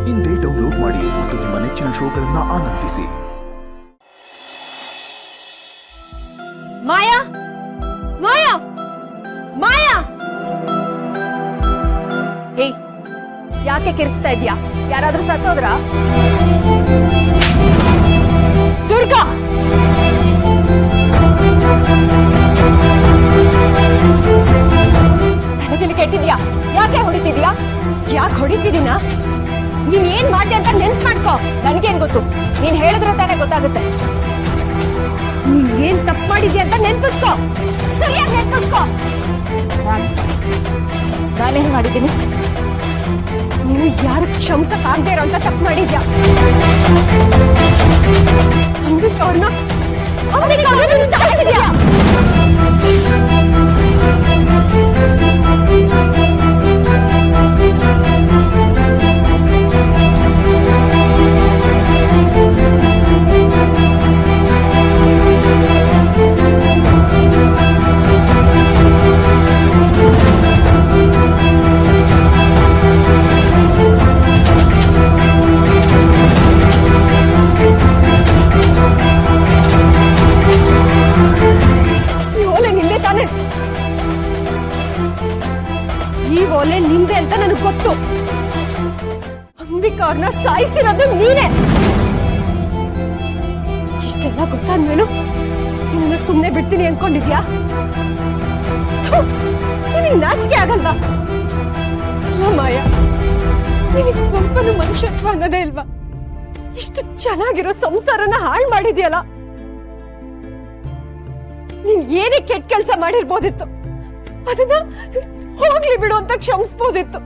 ಇಂದೇ ಡೌನ್ಲೋಡ್ ಮಾಡಿ ಮತ್ತು ನಿಮ್ಮ ನೆಚ್ಚಿನ ಶೋಗಳನ್ನ ಆನಂದಿಸಿ. ಮಾಯಾ, ಮಾಯಾ, ಮಾಯಾ! ಏಯ್, ಯಾಕೆ ಕಿರಿಸ್ತಾ ಇದ್ಯಾ? ಯಾರಾದ್ರೂ ಸತ್ತೋದ್ರ? ದುರ್ಗಾ! ತಲೆಗಿಲಿ ಕೆಟ್ಟಿದ್ಯಾ? ಯಾಕೆ ಹೊಡಿತಿದ್ಯಾ? ಯಾಕೆ ಹೊಡಿತಿದ್ದೀನ? ನೀನ್ ಏನ್ ಮಾಡ್ದೆ ಅಂತ ನೆನ್ಪು ಮಾಡ್ಕೋ. ನನ್ಗೇನ್ ಗೊತ್ತು? ನೀನ್ ಹೇಳಿದ್ರೆ ತಾನೇ ಗೊತ್ತಾಗುತ್ತೆ. ನೀನ್ ಏನ್ ತಪ್ಪು ಮಾಡಿದ್ಯಾ ಅಂತ ನೆನ್ಪಿಸ್ಕೋ. ಸರಿಯಾಗಿ ನೆನ್ಪಿಸ್ಕೋ. ನಾನೇನ್ ಮಾಡಿದ್ದೀನಿ? ನೀನು ಯಾರು ಕ್ಷಮಿಸಕ್ ಆಗದೆ ಇರೋ ಅಂತ ತಪ್ಪು ಮಾಡಿದ್ಯಾ? ಅವ್ರನ್ನ ಸಾಯಿಸಿದ್ಯಾ? ಈ ಓಲೆ ನಿಂದೆ ಅಂತ ನನಗೆ ಗೊತ್ತು. ಅಂಬಿಕಾ ಅವ್ರನ್ನ ಸಾಯಿಸಿರೋದು ನೀನೇ. ಇಷ್ಟೆಲ್ಲ ಗೊತ್ತಾದ್ಮೇಲೂ ನಿನ್ನ ಸುಮ್ಮನೆ ಬಿಡ್ತೀನಿ ಅನ್ಕೊಂಡಿದ್ಯಾ? ನಿನಗೆ ನಾಚಿಕೆ ಆಗಲ್ವಾ? ಮಾಯಾ, ನಿನಗೆ ಸ್ವಲ್ಪನೂ ಮನುಷ್ಯತ್ವ ಅನ್ನೋದೇ ಇಲ್ವಾ? ಇಷ್ಟು ಚೆನ್ನಾಗಿರೋ ಸಂಸಾರನ ಹಾಳು ಮಾಡಿದ್ಯಲ್ಲ. ನೀನ್ ಏನೇ ಕೆಟ್ಟ ಕೆಲಸ ಮಾಡಿರ್ಬೋದಿತ್ತು, ಅದನ್ನ ಹೋಗ್ಲಿ ಬಿಡು ಅಂತ ಕ್ಷಮಿಸ್ಬೋದಿತ್ತು.